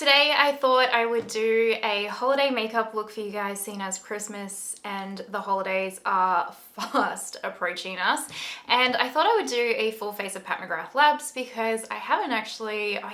Today I thought I would do a holiday makeup look for you guys, seeing as Christmas and the holidays are fast approaching us. And I thought I would do a full face of Pat McGrath Labs because I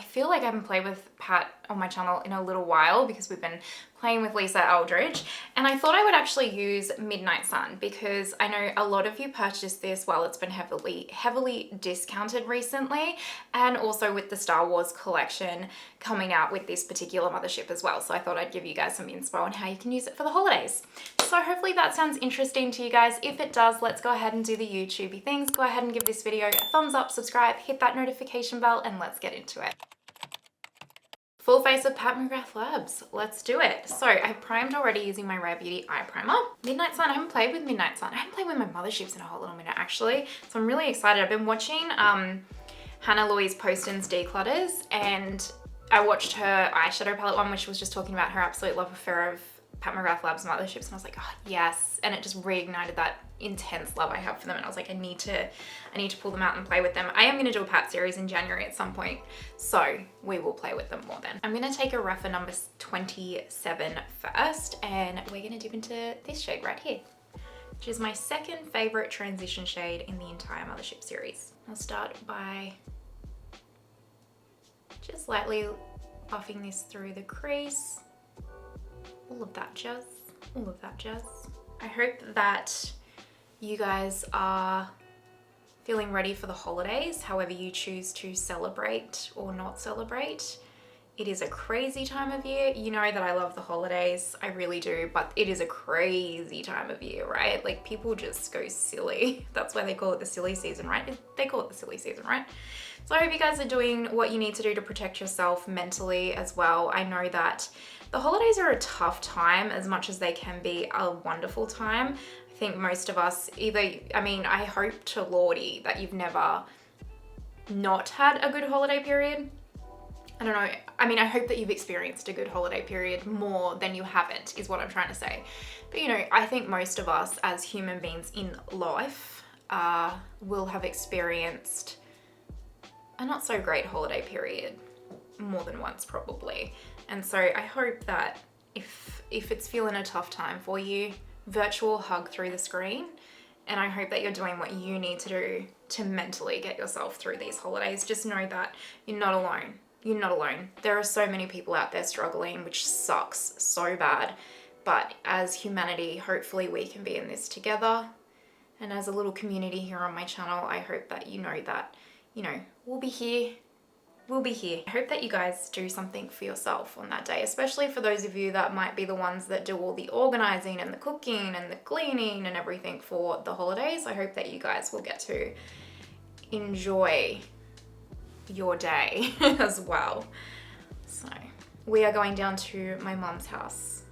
feel like I haven't played with Pat on my channel in a little while because we've been playing with Lisa Eldridge, and I thought I would actually use Midnight Sun because I know a lot of you purchased this while it's been heavily discounted recently, and also with the Star Wars collection coming out with this particular Mothership as well. So I thought I'd give you guys some inspo on how you can use it for the holidays. So hopefully that sounds interesting to you guys. If it does, let's go ahead and do the YouTubey things. Go ahead and give this video a thumbs up, subscribe, hit that notification bell, and let's get into it. Full face of Pat McGrath Labs. Let's do it. So I primed already using my Rare Beauty eye primer. Midnight Sun, I haven't played with Midnight Sun. I haven't played with my Motherships in a whole little minute actually. So I'm really excited. I've been watching Hannah Louise Poston's Declutters, and I watched her eyeshadow palette one, which was just talking about her absolute love affair of Pat McGrath Labs Motherships, and I was like, oh yes, and it just reignited that intense love I have for them, and I was like, I need to pull them out and play with them. I am going to do a Pat series in January at some point, so we will play with them more then. I'm going to take a rougher number 27 first, and we're going to dip into this shade right here, which is my second favorite transition shade in the entire Mothership series. I'll start by just lightly buffing this through the crease. All of that jazz, all of that jazz. I hope that you guys are feeling ready for the holidays, however you choose to celebrate or not celebrate. It is a crazy time of year. You know that I love the holidays, I really do, but it is a crazy time of year, right? Like people just go silly. That's why they call it the silly season, right? They call it the silly season, right? So I hope you guys are doing what you need to do to protect yourself mentally as well. I know that the holidays are a tough time as much as they can be a wonderful time. I think most of us I hope to Lordy that you've never not had a good holiday period. I don't know. I hope that you've experienced a good holiday period more than you haven't, is what I'm trying to say. But I think most of us as human beings in life will have experienced a not so great holiday period more than once probably. And so I hope that if it's feeling a tough time for you, virtual hug through the screen. And I hope that you're doing what you need to do to mentally get yourself through these holidays. Just know that you're not alone. You're not alone. There are so many people out there struggling, which sucks so bad. But as humanity, hopefully we can be in this together. And as a little community here on my channel, I hope that you know that, we'll be here. We'll be here. I hope that you guys do something for yourself on that day, especially for those of you that might be the ones that do all the organizing and the cooking and the cleaning and everything for the holidays. I hope that you guys will get to enjoy your day as well. So we are going down to my mum's house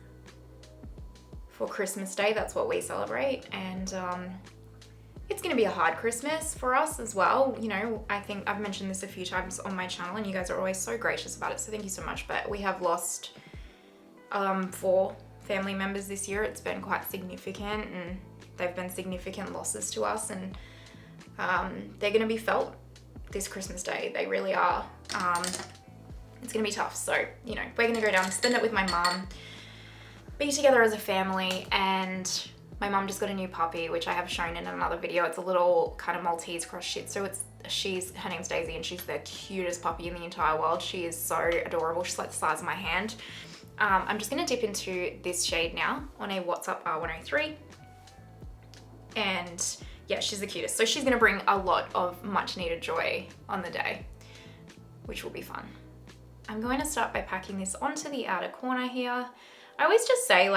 for Christmas Day. That's what we celebrate, and it's going to be a hard Christmas for us as well. I think I've mentioned this a few times on my channel and you guys are always so gracious about it, so thank you so much. But we have lost 4 family members this year. It's been quite significant, and they've been significant losses to us, and they're going to be felt this Christmas Day. They really are. It's going to be tough. So, we're going to go down and spend it with my mum, be together as a family, and my mum just got a new puppy, which I have shown in another video. It's a little kind of Maltese cross shih tzu. Her name's Daisy, and she's the cutest puppy in the entire world. She is so adorable. She's like the size of my hand. I'm just gonna dip into this shade now on a What's Up R103. And yeah, she's the cutest. So she's gonna bring a lot of much needed joy on the day, which will be fun. I'm going to start by packing this onto the outer corner here. I always just say,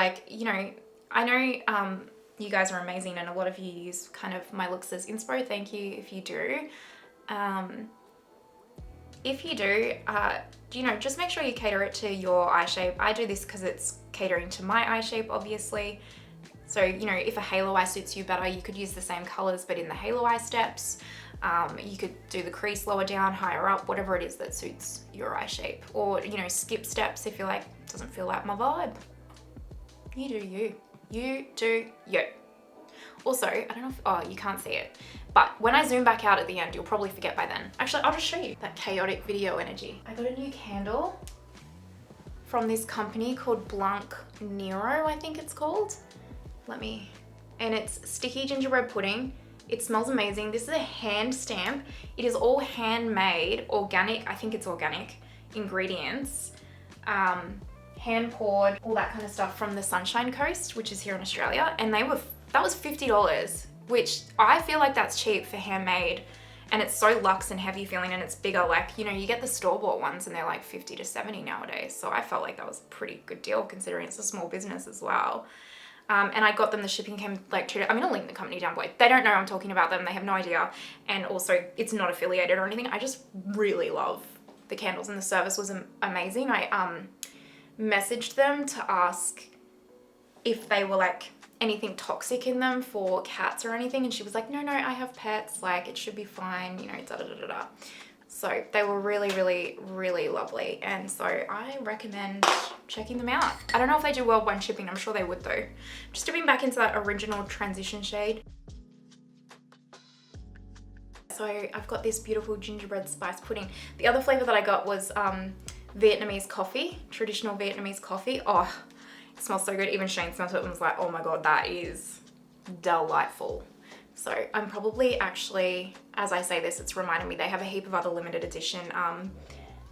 I know you guys are amazing, and a lot of you use kind of my looks as inspo. Thank you if you do. If you do, just make sure you cater it to your eye shape. I do this because it's catering to my eye shape, obviously. So, if a halo eye suits you better, you could use the same colors, but in the halo eye steps. You could do the crease lower down, higher up, whatever it is that suits your eye shape. Or, skip steps if you're like, doesn't feel like my vibe. You do you. You do you. Also, I don't know if, you can't see it, but when I zoom back out at the end, you'll probably forget by then. Actually, I'll just show you that chaotic video energy. I got a new candle. from this company called Blanc Nero, I think it's called. And it's sticky gingerbread pudding. It smells amazing. This is a hand stamp. It is all handmade, organic, I think it's organic ingredients. Hand poured, all that kind of stuff from the Sunshine Coast, which is here in Australia. And that was $50, which I feel like that's cheap for handmade. And it's so luxe and heavy feeling, and it's bigger. Like, you know, you get the store-bought ones and they're like 50 to 70 nowadays. So I felt like that was a pretty good deal considering it's a small business as well. And I got them, the shipping came like 2 days. I'm gonna link the company down below. They don't know I'm talking about them. They have no idea. And also it's not affiliated or anything. I just really love the candles, and the service was amazing. I messaged them to ask if they were like anything toxic in them for cats or anything, and she was like, no, I have pets, like it should be fine, you know, da da da da da. So they were really, really, really lovely, and so I recommend checking them out. I don't know if they do worldwide shipping, I'm sure they would though. Just dipping back into that original transition shade. So I've got this beautiful gingerbread spice pudding. The other flavor that I got was Vietnamese coffee, traditional Vietnamese coffee. Oh, it smells so good. Even Shane smelled it and was like, oh my God, that is delightful. So I'm probably actually, as I say this, it's reminding me they have a heap of other limited edition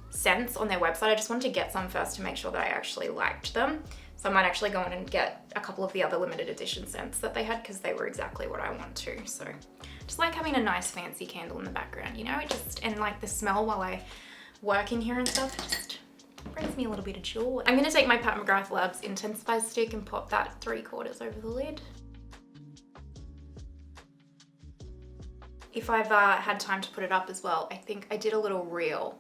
scents on their website. I just wanted to get some first to make sure that I actually liked them. So I might actually go in and get a couple of the other limited edition scents that they had, because they were exactly what I want to. So just like having a nice fancy candle in the background, you know, it just, and like the smell while I work in here and stuff, just brings me a little bit of joy. I'm gonna take my Pat McGrath Labs Intensify stick and pop that 3/4 over the lid. If I've had time to put it up as well, I think I did a little reel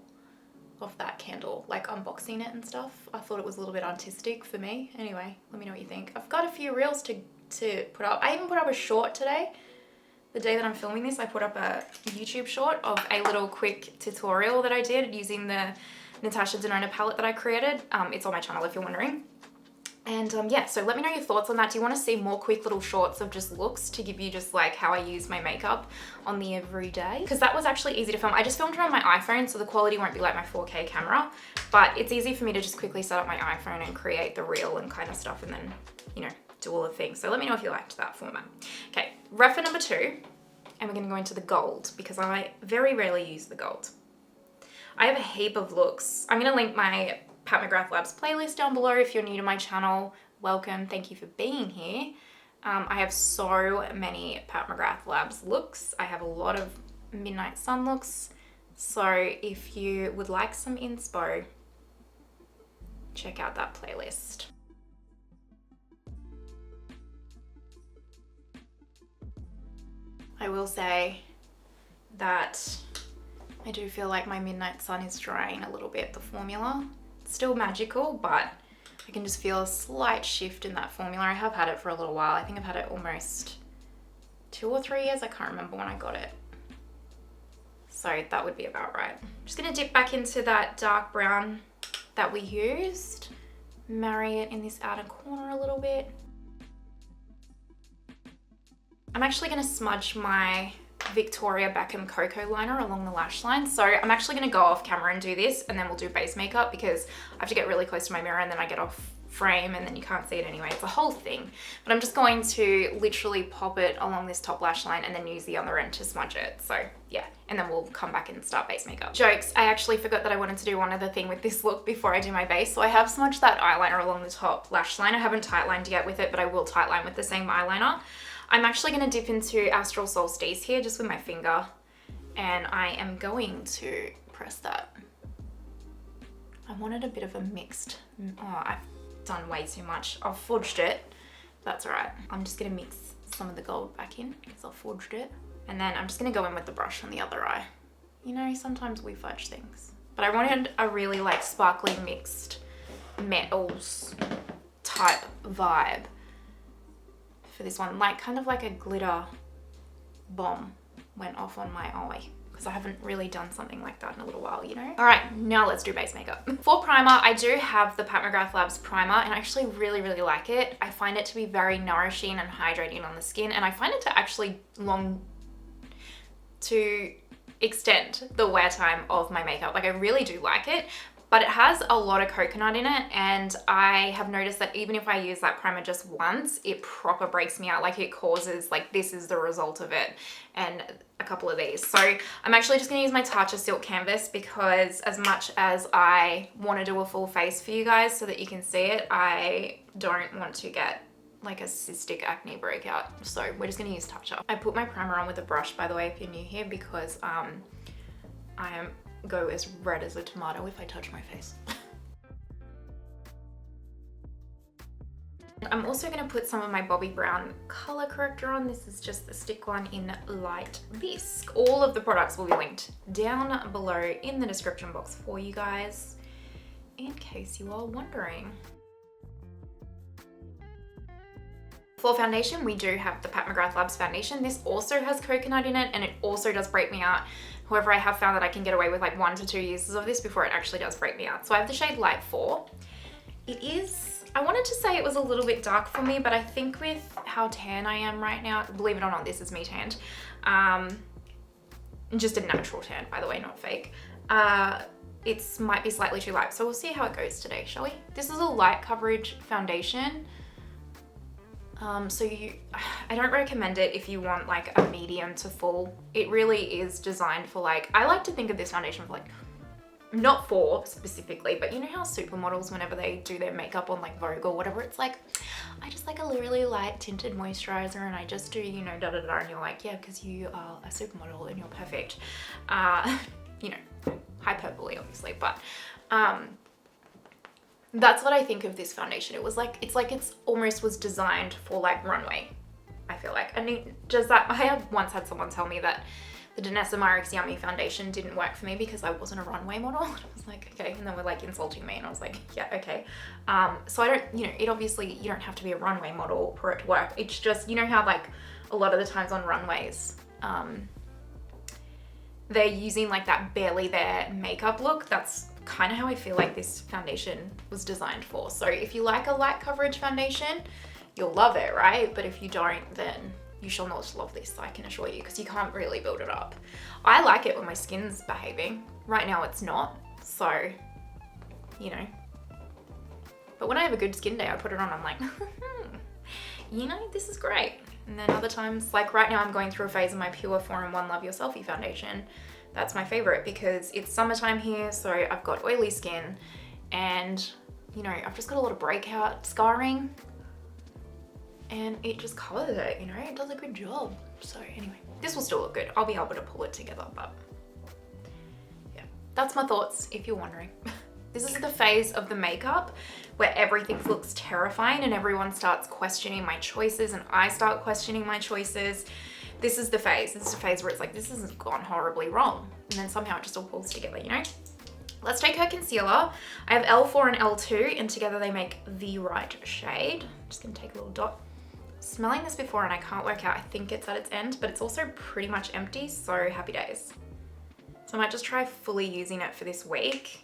of that candle, like unboxing it and stuff. I thought it was a little bit artistic for me. Anyway, let me know what you think. I've got a few reels to put up. I even put up a short today. The day that I'm filming this, I put up a YouTube short of a little quick tutorial that I did using the Natasha Denona palette that I created. It's on my channel if you're wondering. And yeah, so let me know your thoughts on that. Do you want to see more quick little shorts of just looks to give you just like how I use my makeup on the everyday? Because that was actually easy to film. I just filmed it on my iPhone, so the quality won't be like my 4K camera, but it's easy for me to just quickly set up my iPhone and create the reel and kind of stuff, and then, you know, do all the things. So let me know if you liked that format. Okay, reference number 2, and we're gonna go into the gold, because I very rarely use the gold. I have a heap of looks. I'm gonna link my Pat McGrath Labs playlist down below. If you're new to my channel, welcome, thank you for being here. I have so many Pat McGrath Labs looks. I have a lot of Midnight Sun looks. So if you would like some inspo, check out that playlist. I will say that I do feel like my Midnight Sun is drying a little bit, the formula. It's still magical, but I can just feel a slight shift in that formula. I have had it for a little while. I think I've had it almost 2 or 3 years. I can't remember when I got it. So that would be about right. I'm just gonna dip back into that dark brown that we used, marry it in this outer corner a little bit. I'm actually gonna smudge my Victoria Beckham Cocoa liner along the lash line. So I'm actually going to go off camera and do this, and then we'll do base makeup, because I have to get really close to my mirror and then I get off frame and then you can't see it anyway. It's a whole thing. But I'm just going to literally pop it along this top lash line and then use the other end to smudge it. So yeah, and then we'll come back and start base makeup. Jokes, I actually forgot that I wanted to do one other thing with this look before I do my base. So I have smudged that eyeliner along the top lash line. I haven't tightlined yet with it, but I will tightline with the same eyeliner. I'm actually going to dip into Astral Solstice here just with my finger, and I am going to press that. I wanted a bit of a mixed, oh, I've done way too much. I've fudged it, that's all right. I'm just going to mix some of the gold back in because I've fudged it. And then I'm just going to go in with the brush on the other eye. You know, sometimes we fudge things. But I wanted a really like sparkly mixed metals type vibe for this one, like kind of like a glitter bomb went off on my eye, because I haven't really done something like that in a little while, you know? All right, now let's do base makeup. For primer, I do have the Pat McGrath Labs primer, and I actually really, really like it. I find it to be very nourishing and hydrating on the skin, and I find it to actually extend the wear time of my makeup. Like I really do like it, but it has a lot of coconut in it, and I have noticed that even if I use that primer just once, it proper breaks me out. Like it causes, like this is the result of it, and a couple of these. So I'm actually just gonna use my Tatcha Silk Canvas, because as much as I wanna do a full face for you guys so that you can see it, I don't want to get like a cystic acne breakout. So we're just gonna use Tatcha. I put my primer on with a brush, by the way, if you're new here, because I go as red as a tomato if I touch my face. I'm also going to put some of my Bobbi Brown color corrector on. This is just the stick one in light Bisque. All of the products will be linked down below in the description box for you guys, in case you are wondering. For foundation, we do have the Pat McGrath Labs foundation. This also has coconut in it, and it also does break me out. However, I have found that I can get away with like 1 to 2 uses of this before it actually does break me out. So I have the shade Light 4. It is, I wanted to say it was a little bit dark for me, but I think with how tan I am right now, believe it or not, this is me tanned. Just a natural tan, by the way, not fake. It might be slightly too light, so we'll see how it goes today, shall we? This is a light coverage foundation. I don't recommend it if you want like a medium to full. It really is designed for like, I like to think of this foundation for like, not for specifically, but you know how supermodels, whenever they do their makeup on like Vogue or whatever, it's like, I just like a really light tinted moisturizer and I just do, you know, da da da, and you're like, yeah, because you are a supermodel and you're perfect. You know, hyperbole obviously, but that's what I think of this foundation. It was like, it's almost was designed for like runway, I feel like. And it does that. I have once had someone tell me that the Danessa Myricks Yummy foundation didn't work for me because I wasn't a runway model. And I was like, okay. And then we're like insulting me and I was like, yeah, okay. So I don't, you know, it obviously, you don't have to be a runway model for it to work. It's just, you know how like a lot of the times on runways, they're using like that barely there makeup look. That's kind of how I feel like this foundation was designed for. So if you like a light coverage foundation, you'll love it, right? But if you don't, then you shall not love this, I can assure you, because you can't really build it up. I like it when my skin's behaving. Right now it's not, so, you know. But when I have a good skin day, I put it on, I'm like, you know, this is great. And then other times, like right now I'm going through a phase of my Pure 4-in-1 Love Your Selfie foundation. That's my favorite because it's summertime here, so I've got oily skin and, you know, I've just got a lot of breakout scarring and it just covers it, you know, it does a good job. So anyway, this will still look good. I'll be able to pull it together, but yeah, that's my thoughts if you're wondering. This is the phase of the makeup where everything looks terrifying and everyone starts questioning my choices and I start questioning my choices. This is the phase. This is the phase where it's like, this has gone horribly wrong. And then somehow it just all pulls together, you know? Let's take her concealer. I have L4 and L2 and together they make the right shade. I'm just gonna take a little dot. Smelling this before and I can't work out, I think it's at its end, but it's also pretty much empty, so happy days. So I might just try fully using it for this week.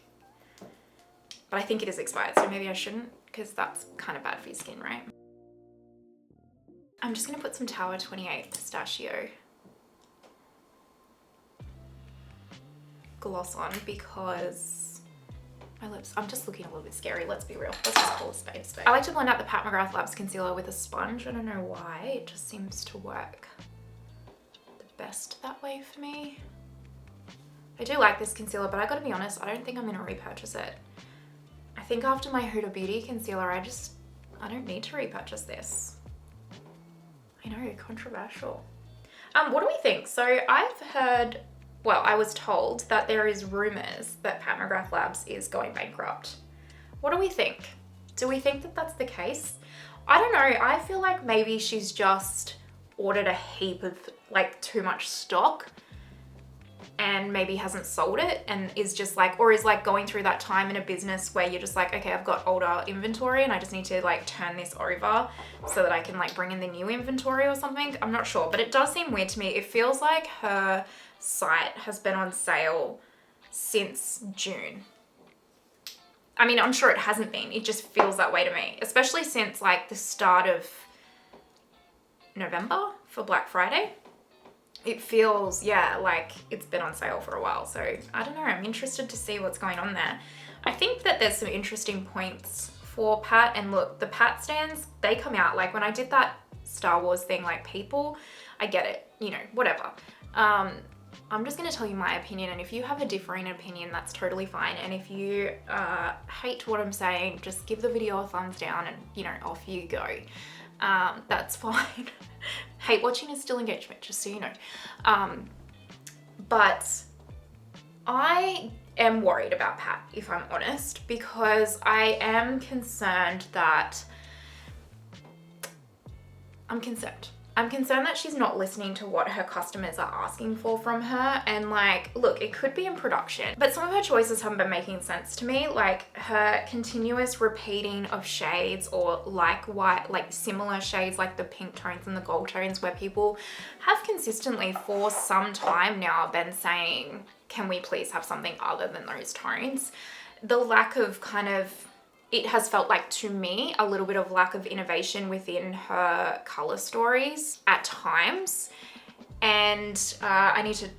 But I think it is expired, so maybe I shouldn't, because that's kind of bad for your skin, right? I'm just gonna put some Tower 28 Pistachio gloss on because my lips, I'm just looking a little bit scary, let's be real. Let's just call a spade a spade. I like to blend out the Pat McGrath Labs concealer with a sponge. I don't know why, it just seems to work the best that way for me. I do like this concealer, but I gotta be honest, I don't think I'm gonna repurchase it. I think after my Huda Beauty concealer, I don't need to repurchase this. I know, controversial. What do we think? So I've heard, well, I was told that there is rumors that Pat McGrath Labs is going bankrupt. What do we think? Do we think that that's the case? I don't know. I feel like maybe she's just ordered a heap of like too much stock and maybe hasn't sold it and is just like, or is like going through that time in a business where you're just like, okay, I've got older inventory and I just need to like turn this over so that I can like bring in the new inventory or something. I'm not sure, but it does seem weird to me. It feels like her site has been on sale since June. I mean, I'm sure it hasn't been. It just feels that way to me, especially since like the start of November for Black Friday. It feels, yeah, like it's been on sale for a while. So I don't know, I'm interested to see what's going on there. I think that there's some interesting points for Pat, and look, the Pat stands, they come out, like when I did that Star Wars thing, like people, I get it, you know, whatever. I'm just gonna tell you my opinion, and if you have a differing opinion, that's totally fine. And if you hate what I'm saying, just give the video a thumbs down and, you know, off you go. That's fine. Hate watching is still engagement, just so you know. But I am worried about Pat, if I'm honest, because I am concerned that I'm concerned that she's not listening to what her customers are asking for from her. And like, look, it could be in production, but some of her choices haven't been making sense to me. Like her continuous repeating of shades, or like white, like similar shades, like the pink tones and the gold tones, where people have consistently for some time now been saying, can we please have something other than those tones? The lack of kind of, it has felt like to me a little bit of lack of innovation within her color stories at times. And I need to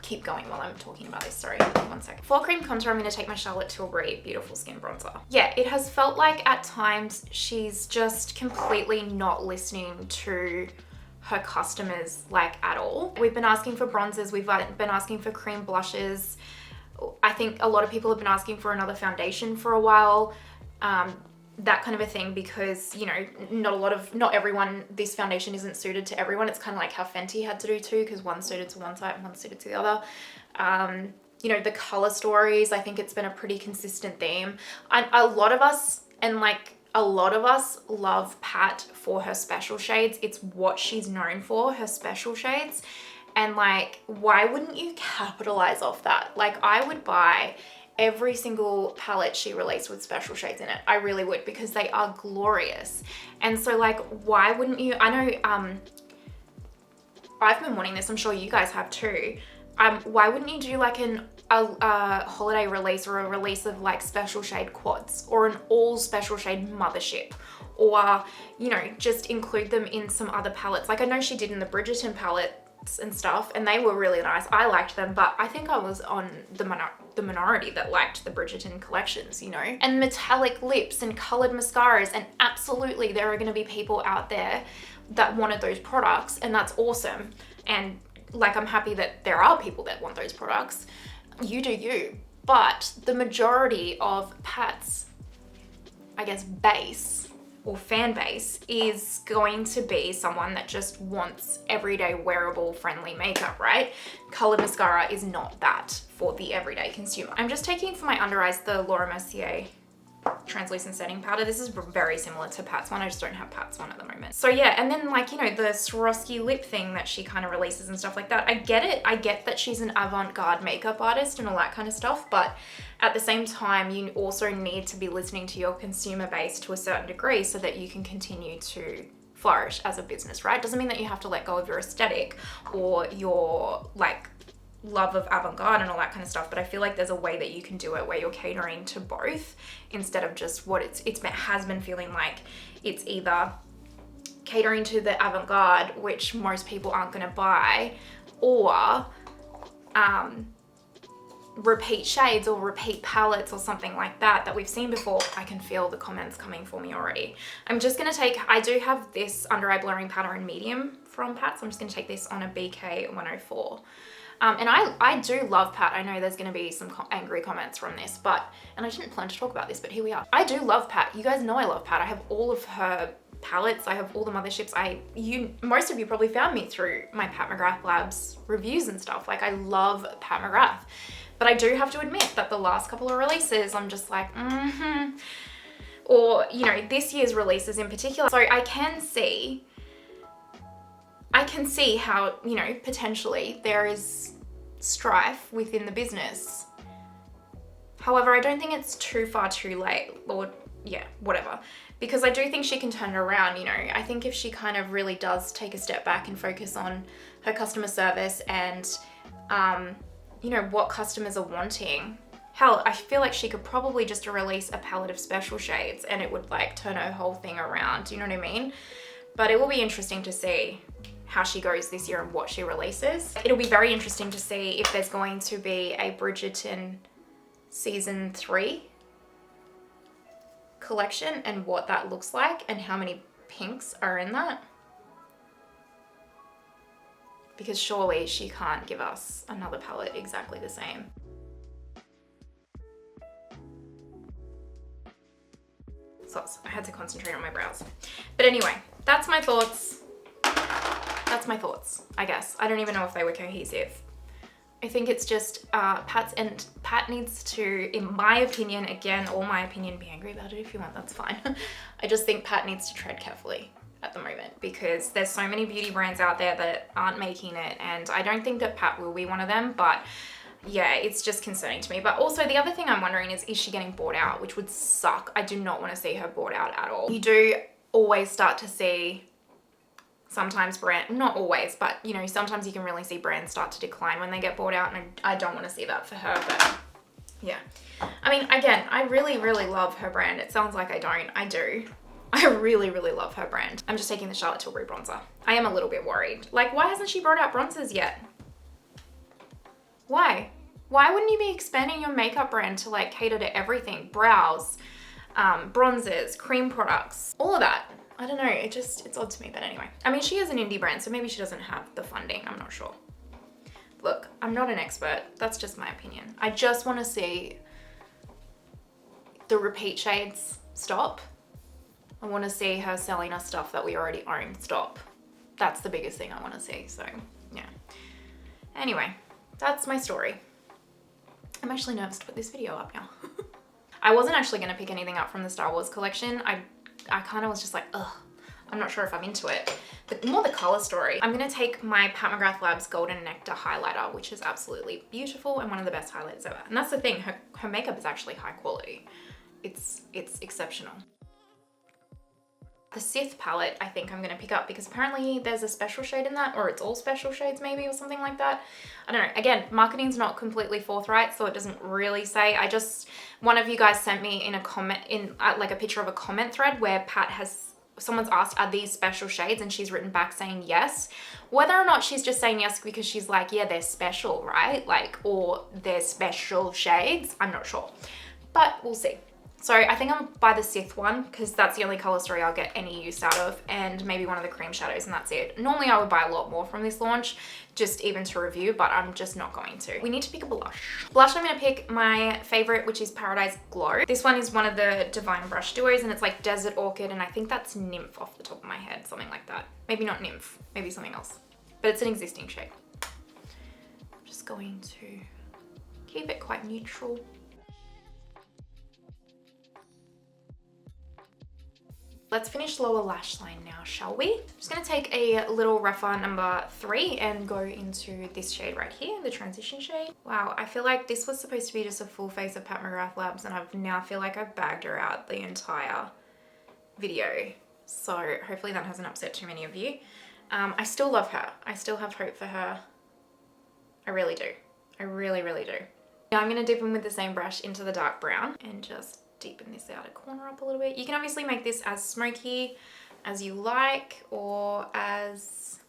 keep going while I'm talking about this. Sorry, 1 second. For cream contour, I'm going to take my Charlotte Tilbury Beautiful Skin Bronzer. Yeah, it has felt like at times she's just completely not listening to her customers like at all. We've been asking for bronzers, we've been asking for cream blushes. I think a lot of people have been asking for another foundation for a while, that kind of a thing, because, you know, not everyone, this foundation isn't suited to everyone. It's kind of like how Fenty had to do too, because one's suited to one side and one's suited to the other. You know, the color stories, I think it's been a pretty consistent theme. A lot of us love Pat for her special shades. It's what she's known for, her special shades. And like, why wouldn't you capitalize off that? Like, I would buy every single palette she released with special shades in it. I really would, because they are glorious. And so like, why wouldn't you? I know I've been wanting this, I'm sure you guys have too. Why wouldn't you do like a holiday release, or a release of like special shade quads, or an all special shade Mothership, or, you know, just include them in some other palettes. Like I know she did in the Bridgerton palette and stuff, and they were really nice. I liked them, but I think I was on the minority that liked the Bridgerton collections, you know. And metallic lips and colored mascaras, and absolutely there are going to be people out there that wanted those products, and that's awesome. And like, I'm happy that there are people that want those products. You do you. But the majority of Pat's, I guess, base or fan base is going to be someone that just wants everyday wearable friendly makeup, right? Colored mascara is not that for the everyday consumer. I'm just taking for my under eyes the Laura Mercier translucent setting powder. This is very similar to Pat's one. I just don't have Pat's one at the moment. So yeah, and then like, you know, the Swarovski lip thing that she kind of releases and stuff like that. I get it. I get that she's an avant-garde makeup artist and all that kind of stuff, but at the same time, you also need to be listening to your consumer base to a certain degree so that you can continue to flourish as a business, right? Doesn't mean that you have to let go of your aesthetic or your like love of avant-garde and all that kind of stuff, but I feel like there's a way that you can do it where you're catering to both, instead of just what it has been feeling like it's either catering to the avant-garde, which most people aren't going to buy, or repeat shades or repeat palettes or something like that we've seen before. I can feel the comments coming for me already. I'm just going to take, I do have this under eye blurring powder in medium from Pat, so I'm just going to take this on a BK 104. And I do love Pat. I know there's going to be some angry comments from this, and I didn't plan to talk about this, but here we are. I do love Pat. You guys know I love Pat. I have all of her palettes. I have all the Motherships. Most of you probably found me through my Pat McGrath Labs reviews and stuff. Like, I love Pat McGrath. But I do have to admit that the last couple of releases, I'm just like, or, you know, this year's releases in particular. So I can see how, you know, potentially there is strife within the business. However, I don't think it's too far too late, or yeah, whatever, because I do think she can turn it around. You know, I think if she kind of really does take a step back and focus on her customer service and, you know, what customers are wanting. Hell, I feel like she could probably just release a palette of special shades and it would like turn her whole thing around. Do you know what I mean? But it will be interesting to see how she goes this year and what she releases. It'll be very interesting to see if there's going to be a Bridgerton season 3 collection and what that looks like and how many pinks are in that. Because surely she can't give us another palette exactly the same. So I had to concentrate on my brows. But anyway, that's my thoughts. That's my thoughts, I guess. I don't even know if they were cohesive. I think it's just Pat needs to, in my opinion, again, all my opinion, be angry about it if you want, that's fine. I just think Pat needs to tread carefully at the moment because there's so many beauty brands out there that aren't making it, and I don't think that Pat will be one of them, but yeah, it's just concerning to me. But also the other thing I'm wondering is she getting bought out, which would suck. I do not want to see her bought out at all. You do always start to see sometimes not always, but you know, sometimes you can really see brands start to decline when they get bought out, and I don't want to see that for her, but yeah. I mean, again, I really, really love her brand. It sounds like I don't. I do. I really, really love her brand. I'm just taking the Charlotte Tilbury bronzer. I am a little bit worried. Like, why hasn't she brought out bronzers yet? Why? Why wouldn't you be expanding your makeup brand to like cater to everything? Brows, bronzers, cream products, all of that. I don't know, it's odd to me, but anyway. I mean, she is an indie brand, so maybe she doesn't have the funding, I'm not sure. Look, I'm not an expert, that's just my opinion. I just wanna see the repeat shades stop. I wanna see her selling us stuff that we already own stop. That's the biggest thing I wanna see, so yeah. Anyway, that's my story. I'm actually nervous to put this video up now. I wasn't actually gonna pick anything up from the Star Wars collection. I kind of was just like, ugh, I'm not sure if I'm into it. But more the color story. I'm gonna take my Pat McGrath Labs Golden Nectar highlighter, which is absolutely beautiful and one of the best highlighters ever. And that's the thing, her makeup is actually high quality. It's exceptional. The Sith palette, I think I'm gonna pick up because apparently there's a special shade in that, or it's all special shades maybe, or something like that. I don't know. Again, marketing's not completely forthright, so it doesn't really say. One of you guys sent me in a comment, like a picture of a comment thread where someone's asked, are these special shades? And she's written back saying yes. Whether or not she's just saying yes because she's like, yeah, they're special, right? Like, or they're special shades, I'm not sure. But we'll see. So I think I'm gonna buy the Sith one because that's the only color story I'll get any use out of, and maybe one of the cream shadows, and that's it. Normally I would buy a lot more from this launch, just even to review, but I'm just not going to. We need to pick a blush. Blush, I'm gonna pick my favorite, which is Paradise Glow. This one is one of the Divine Brush duos, and it's like Desert Orchid, and I think that's Nymph off the top of my head, something like that. Maybe not Nymph, maybe something else, but it's an existing shade. I'm just going to keep it quite neutral. Let's finish lower lash line now, shall we? I'm just gonna take a little rougher number 3 and go into this shade right here, the transition shade. Wow, I feel like this was supposed to be just a full face of Pat McGrath Labs, and I now feel like I've bagged her out the entire video. So hopefully that hasn't upset too many of you. I still love her. I still have hope for her. I really do. I really, really do. Now I'm gonna dip in with the same brush into the dark brown and just deepen this outer corner up a little bit. You can obviously make this as smoky as you like or as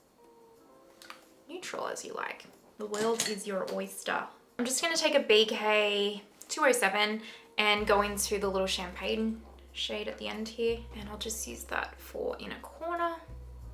neutral as you like. The world is your oyster. I'm just going to take a BK 207 and go into the little champagne shade at the end here, and I'll just use that for inner corner.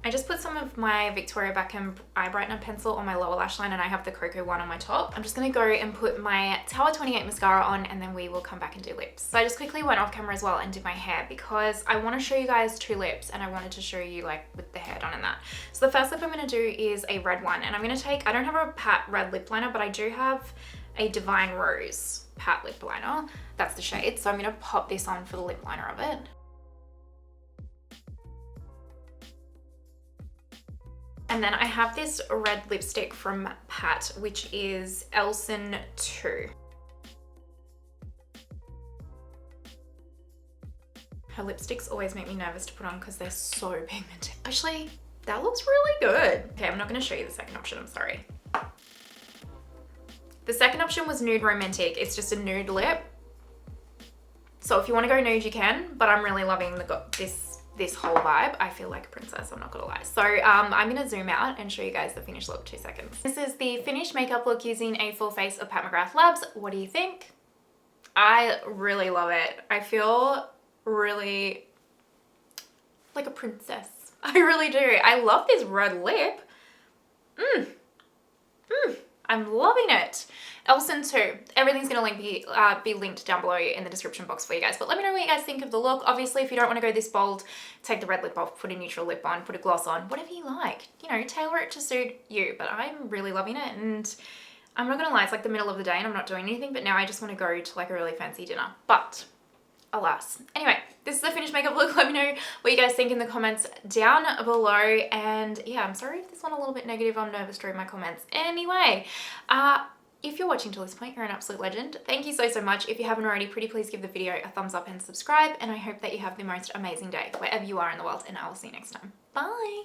I just put some of my Victoria Beckham eye brightener pencil on my lower lash line, and I have the Cocoa one on my top. I'm just gonna go and put my Tower 28 mascara on, and then we will come back and do lips. So I just quickly went off camera as well and did my hair because I wanna show you guys 2 lips, and I wanted to show you like with the hair done and that. So the first lip I'm gonna do is a red one, and I'm gonna take, I don't have a Pat red lip liner, but I do have a Divine Rose Pat lip liner. That's the shade. So I'm gonna pop this on for the lip liner of it. And then I have this red lipstick from Pat, which is Elson 2. Her lipsticks always make me nervous to put on because they're so pigmented. Actually, that looks really good. Okay, I'm not gonna show you the second option, I'm sorry. The second option was Nude Romantic. It's just a nude lip. So if you wanna go nude, you can, but I'm really loving this whole vibe. I feel like a princess, I'm not gonna lie. So I'm gonna zoom out and show you guys the finished look, 2 seconds. This is the finished makeup look using a full face of Pat McGrath Labs. What do you think? I really love it. I feel really like a princess. I really do. I love this red lip. I'm loving it. Elson too. Everything's going to be linked down below in the description box for you guys. But let me know what you guys think of the look. Obviously, if you don't want to go this bold, take the red lip off, put a neutral lip on, put a gloss on, whatever you like. You know, tailor it to suit you. But I'm really loving it, and I'm not going to lie, it's like the middle of the day and I'm not doing anything, but now I just want to go to like a really fancy dinner. But alas. Anyway, this is the finished makeup look. Let me know what you guys think in the comments down below. And yeah, I'm sorry if this one a little bit negative. I'm nervous to read my comments. Anyway, if you're watching till this point, you're an absolute legend. Thank you so, so much. If you haven't already, pretty please give the video a thumbs up and subscribe. And I hope that you have the most amazing day wherever you are in the world. And I will see you next time. Bye.